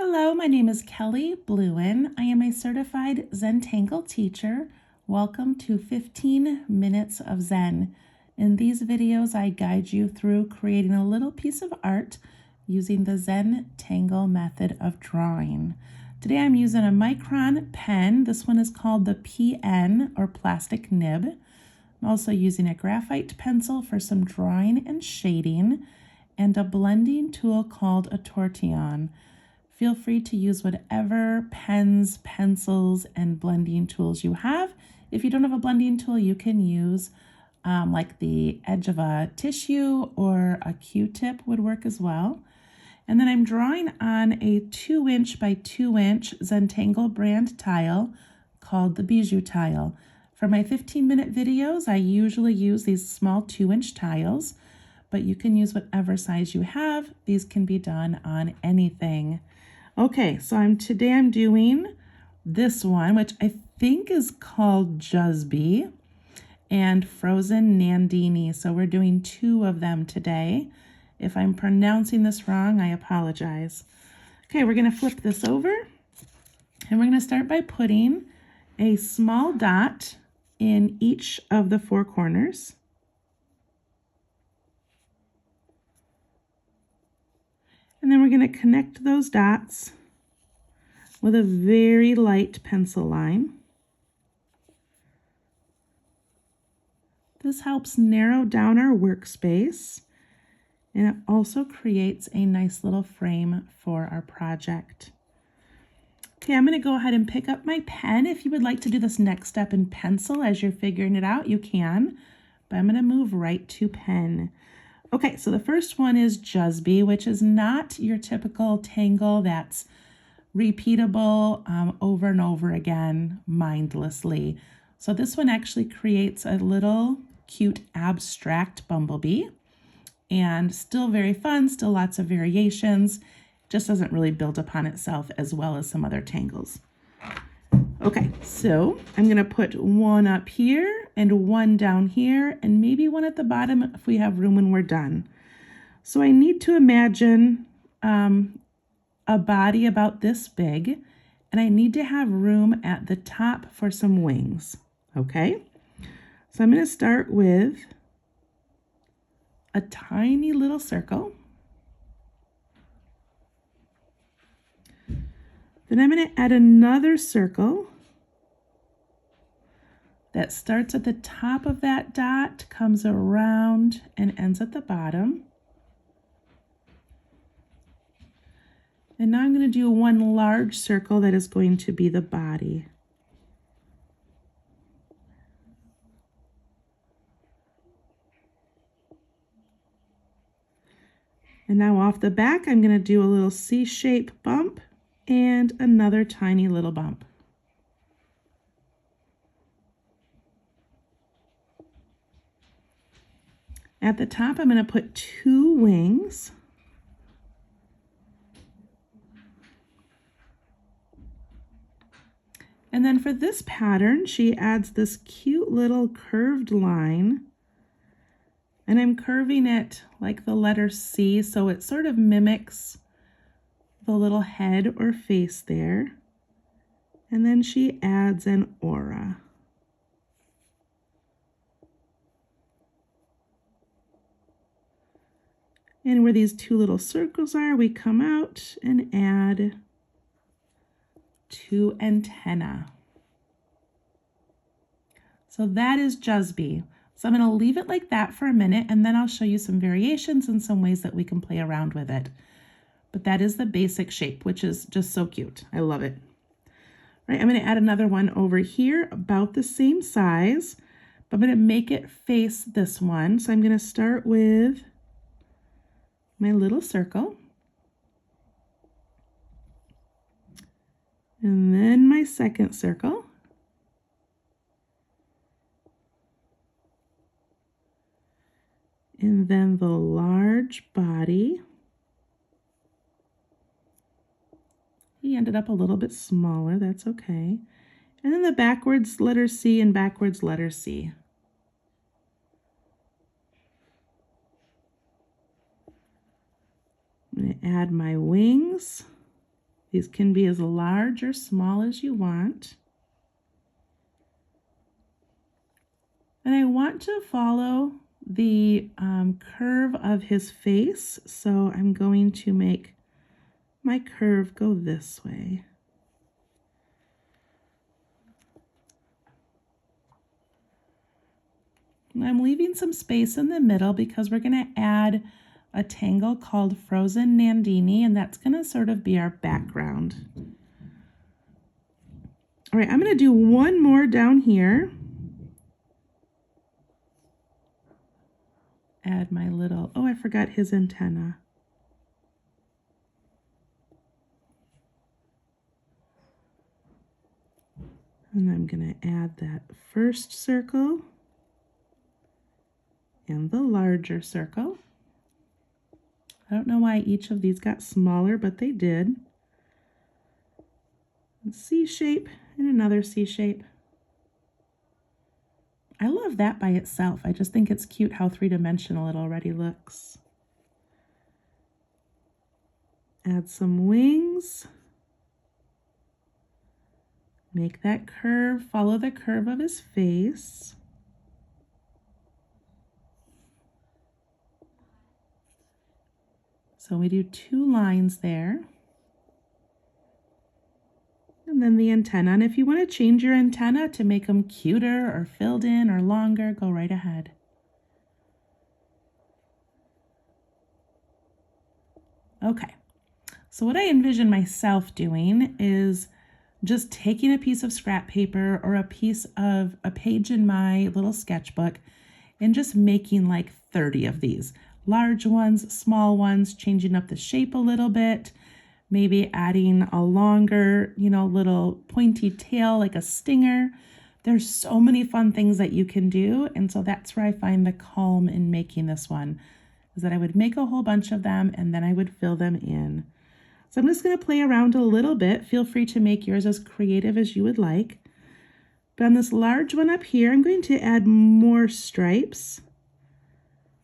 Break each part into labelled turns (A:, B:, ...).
A: Hello, my name is Kelly Bluen. I am a certified Zentangle teacher. Welcome to 15 Minutes of Zen. In these videos, I guide you through creating a little piece of art using the Zentangle method of drawing. Today I'm using a Micron pen. This one is called the PN or plastic nib. I'm also using a graphite pencil for some drawing and shading and a blending tool called a tortillion. Feel free to use whatever pens, pencils, and blending tools you have. If you don't have a blending tool, you can use like the edge of a tissue or a Q-tip would work as well. And then I'm drawing on a 2" by 2" Zentangle brand tile called the Bijou tile. For my 15-minute videos, I usually use these small 2" tiles, but you can use whatever size you have. These can be done on anything. Okay, so today I'm doing this one, which I think is called Juzbe and Frozen Nandini. So we're doing 2 of them today. If I'm pronouncing this wrong, I apologize. Okay, we're going to flip this over and we're going to start by putting a small dot in each of the 4 corners. And then we're going to connect those dots with a very light pencil line. This helps narrow down our workspace, and it also creates a nice little frame for our project. Okay, I'm going to go ahead and pick up my pen. If you would like to do this next step in pencil as you're figuring it out, you can, but I'm going to move right to pen. Okay, so the first one is Juzbe, which is not your typical tangle that's repeatable over and over again mindlessly. So this one actually creates a little cute abstract bumblebee and still very fun, still lots of variations, just doesn't really build upon itself as well as some other tangles. Okay, so I'm going to put one up here and one down here and maybe one at the bottom if we have room when we're done. So I need to imagine a body about this big, and I need to have room at the top for some wings. Okay, so I'm going to start with a tiny little circle. Then I'm going to add another circle that starts at the top of that dot, comes around, and ends at the bottom. And now I'm going to do one large circle that is going to be the body. And now off the back, I'm going to do a little C-shaped bump and another tiny little bump. At the top, I'm going to put 2 wings. And then for this pattern, she adds this cute little curved line. And I'm curving it like the letter C, so it sort of mimics the little head or face there. And then she adds an aura. And where these 2 little circles are, we come out and add 2 antennae. So that is Juzbe. So I'm going to leave it like that for a minute, and then I'll show you some variations and some ways that we can play around with it. But that is the basic shape, which is just so cute. I love it. All right, I'm going to add another one over here about the same size, but I'm going to make it face this one. So I'm going to start with my little circle. And then my second circle. And then the large body. He ended up a little bit smaller, that's okay. And then the backwards letter C and backwards letter C. I'm going to add my wings. These can be as large or small as you want. And I want to follow the curve of his face, so I'm going to make my curve go this way. And I'm leaving some space in the middle because we're going to add a tangle called Frozen Nandini, and that's going to sort of be our background. All right, I'm going to do one more down here. Add my little, oh, I forgot his antenna. And I'm going to add that first circle and the larger circle. I don't know why each of these got smaller, but they did. C shape and another C shape. I love that by itself. I just think it's cute how three-dimensional it already looks. Add some wings. Make that curve, follow the curve of his face. So we do 2 lines there. And then the antenna. And if you want to change your antenna to make them cuter or filled in or longer, go right ahead. Okay, so what I envision myself doing is just taking a piece of scrap paper or a page in my little sketchbook and just making like 30 of these. Large ones, small ones, changing up the shape a little bit, maybe adding a longer, little pointy tail like a stinger. There's so many fun things that you can do, and so that's where I find the calm in making this one, is that I would make a whole bunch of them and then I would fill them in. So I'm just going to play around a little bit. Feel free to make yours as creative as you would like. But on this large one up here, I'm going to add more stripes,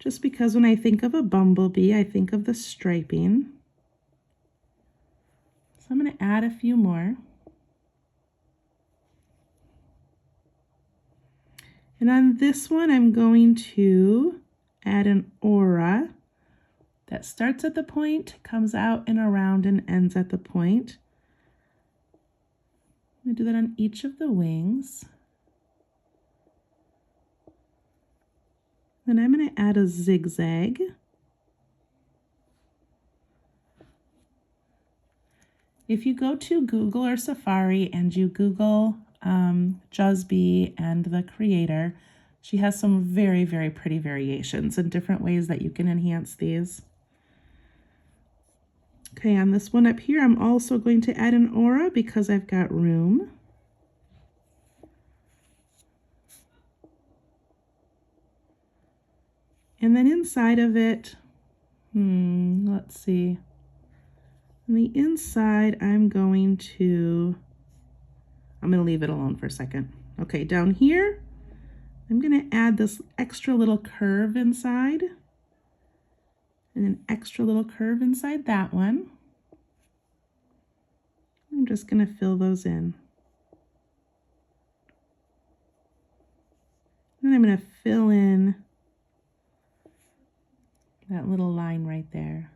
A: just because when I think of a bumblebee, I think of the striping. So I'm going to add a few more. And on this one, I'm going to add an aura that starts at the point, comes out and around and ends at the point. I'm going to do that on each of the wings. Then I'm going to add a zigzag. If you go to Google or Safari and you Google Juzbe and the creator, she has some very, very pretty variations and different ways that you can enhance these. Okay, on this one up here, I'm also going to add an aura because I've got room. And then inside of it, let's see. On the inside, I'm going to leave it alone for a second. Okay, down here, I'm going to add this extra little curve inside. And an extra little curve inside that one. I'm just going to fill those in. Then I'm going to fill in that little line right there.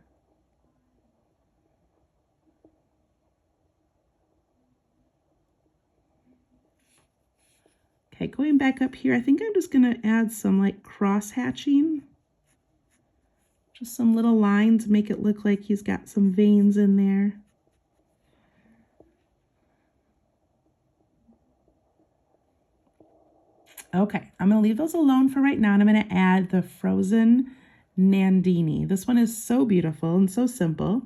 A: Okay, going back up here, I think I'm just going to add some like cross hatching. Just some little lines, make it look like he's got some veins in there. Okay, I'm going to leave those alone for right now, and I'm going to add the Frozen Nandini. This one is so beautiful and so simple.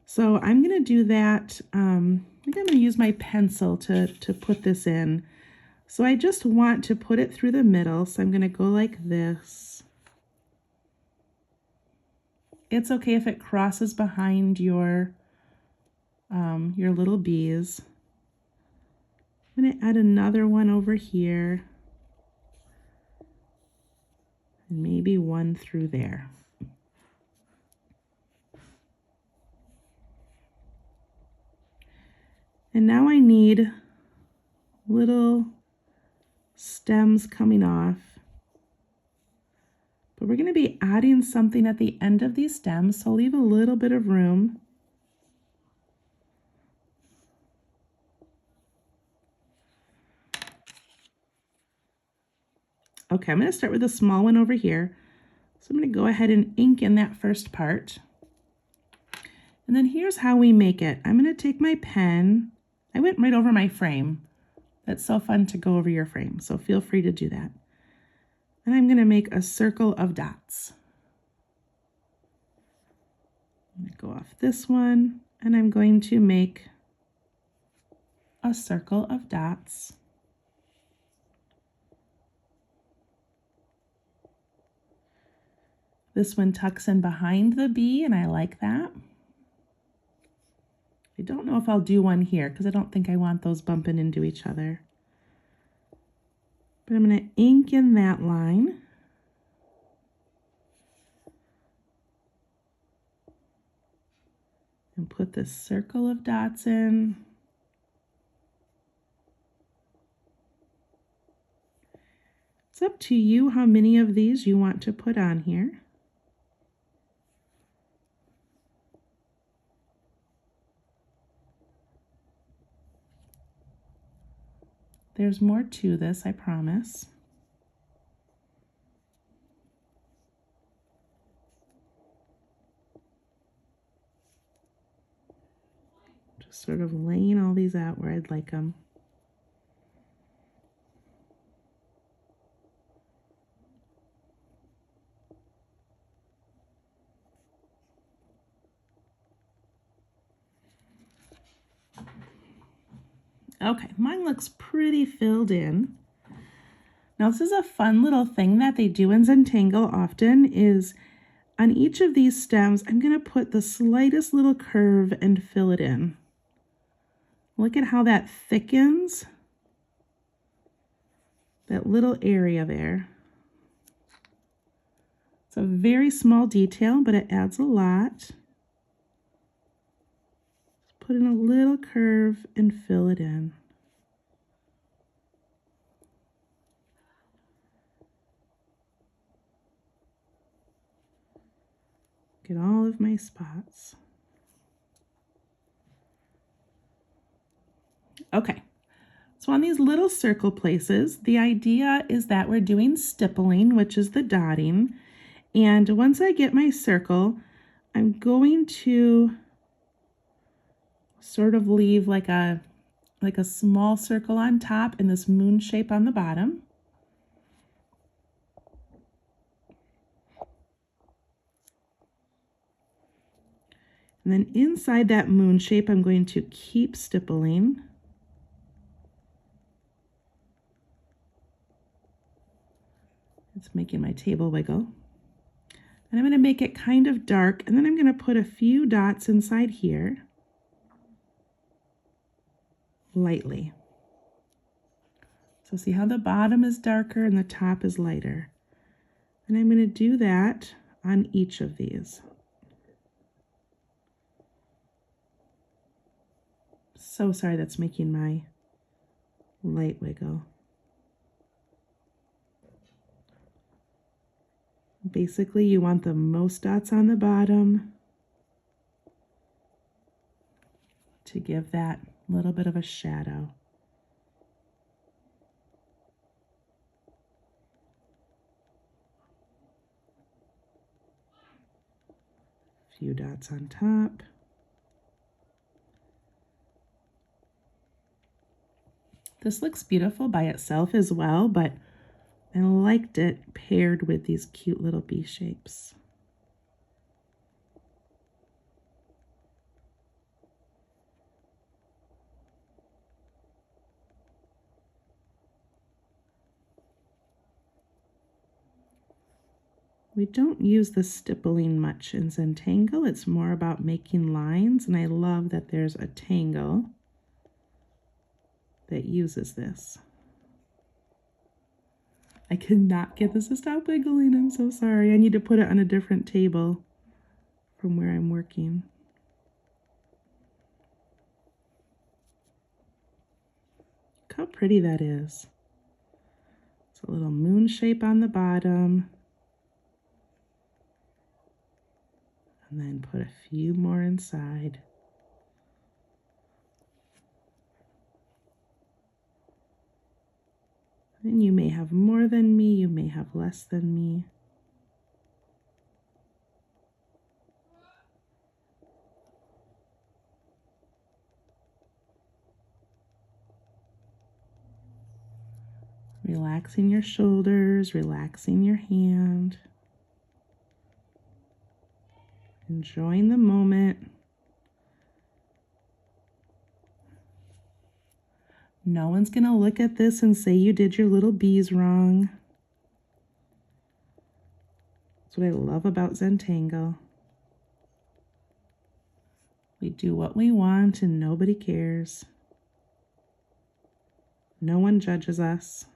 A: So I'm going to do that. I think I'm going to use my pencil to put this in. So I just want to put it through the middle. So I'm going to go like this. It's okay if it crosses behind your little bees. I'm going to add another one over here. And maybe one through there. And now I need little stems coming off. But we're going to be adding something at the end of these stems, so leave a little bit of room. Okay, I'm going to start with a small one over here. So I'm going to go ahead and ink in that first part. And then here's how we make it. I'm going to take my pen. I went right over my frame. That's so fun to go over your frame, so feel free to do that. And I'm going to make a circle of dots. I'm going to go off this one, and I'm going to make a circle of dots. This one tucks in behind the bee, and I like that. I don't know if I'll do one here because I don't think I want those bumping into each other. But I'm going to ink in that line. And put this circle of dots in. It's up to you how many of these you want to put on here. There's more to this, I promise. Just sort of laying all these out where I'd like them. Okay, mine looks pretty filled in. Now this is a fun little thing that they do in Zentangle often is on each of these stems, I'm going to put the slightest little curve and fill it in. Look at how that thickens that little area there. It's a very small detail, but it adds a lot. Put in a little curve and fill it in. Get all of my spots. Okay, so on these little circle places, the idea is that we're doing stippling, which is the dotting. And once I get my circle, I'm going to sort of leave like a small circle on top and this moon shape on the bottom. And then inside that moon shape, I'm going to keep stippling. It's making my table wiggle. And I'm going to make it kind of dark, and then I'm going to put a few dots inside here, lightly. So see how the bottom is darker and the top is lighter. And I'm going to do that on each of these. So sorry, that's making my light wiggle. Basically, you want the most dots on the bottom to give that little bit of a shadow. A few dots on top. This looks beautiful by itself as well, but I liked it paired with these cute little bee shapes. We don't use the stippling much in Zentangle. It's more about making lines, and I love that there's a tangle that uses this. I cannot get this to stop wiggling. I'm so sorry. I need to put it on a different table from where I'm working. Look how pretty that is. It's a little moon shape on the bottom. And then put a few more inside. And you may have more than me, you may have less than me. Relaxing your shoulders, relaxing your hand. Enjoying the moment. No one's going to look at this and say you did your little bees wrong. That's what I love about Zentangle. We do what we want and nobody cares. No one judges us.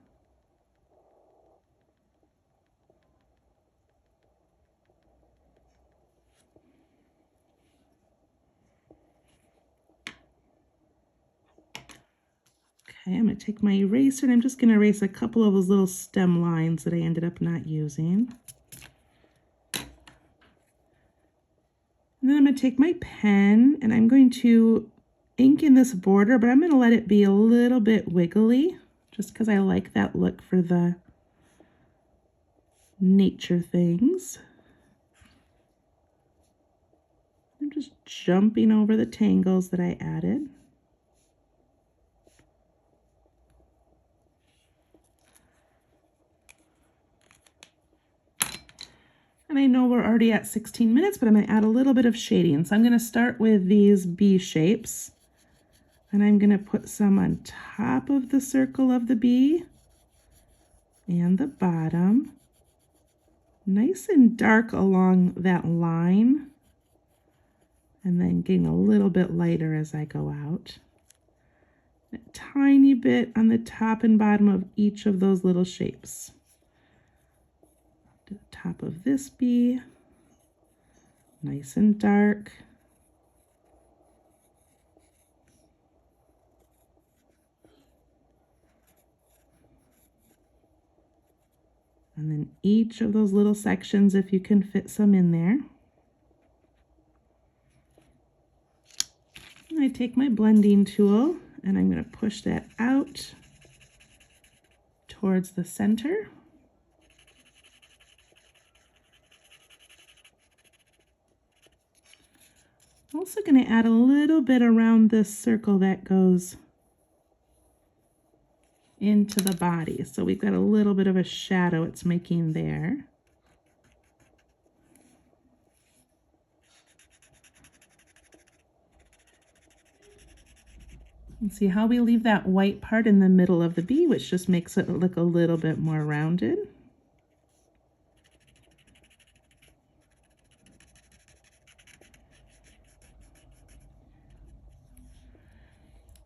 A: Okay, I'm going to take my eraser and I'm just going to erase a couple of those little stem lines that I ended up not using. And then I'm going to take my pen and I'm going to ink in this border, but I'm going to let it be a little bit wiggly just because I like that look for the nature things. I'm just jumping over the tangles that I added. And I know we're already at 16 minutes, but I'm going to add a little bit of shading. So I'm going to start with these bee shapes. And I'm going to put some on top of the circle of the bee and the bottom. Nice and dark along that line. And then getting a little bit lighter as I go out. A tiny bit on the top and bottom of each of those little shapes. To the top of this bee, nice and dark. And then each of those little sections, if you can fit some in there. And I take my blending tool and I'm going to push that out towards the center. I'm also going to add a little bit around this circle that goes into the body. So we've got a little bit of a shadow it's making there. And see how we leave that white part in the middle of the bee, which just makes it look a little bit more rounded.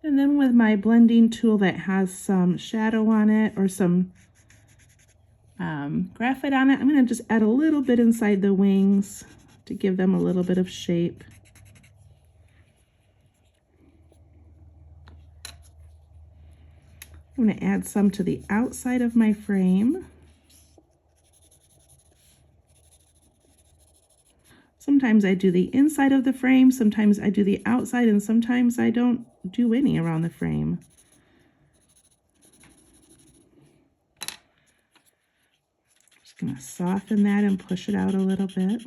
A: And then with my blending tool that has some shadow on it or some graphite on it, I'm going to just add a little bit inside the wings to give them a little bit of shape. I'm going to add some to the outside of my frame. Sometimes I do the inside of the frame, sometimes I do the outside, and sometimes I don't do any around the frame. Just going to soften that and push it out a little bit.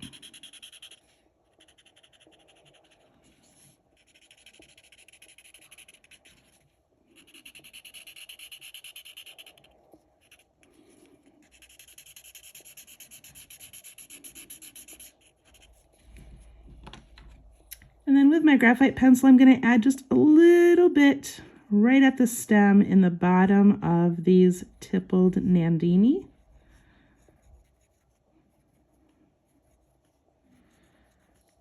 A: And then with my graphite pencil, I'm going to add just a little bit right at the stem in the bottom of these tippled Nandini.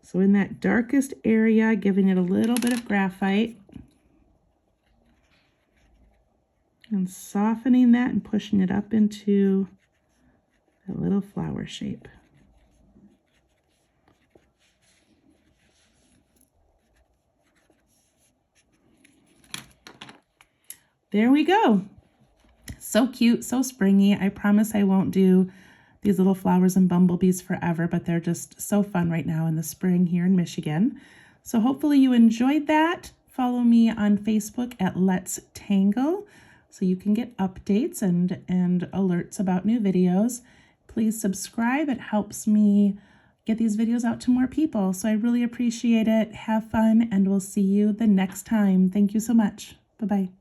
A: So in that darkest area, giving it a little bit of graphite and softening that and pushing it up into a little flower shape. There we go. So cute, so springy. I promise I won't do these little flowers and bumblebees forever, but they're just so fun right now in the spring here in Michigan. So hopefully you enjoyed that. Follow me on Facebook at Let's Tangle so you can get updates and alerts about new videos. Please subscribe. It helps me get these videos out to more people. So I really appreciate it. Have fun, and we'll see you the next time. Thank you so much. Bye-bye.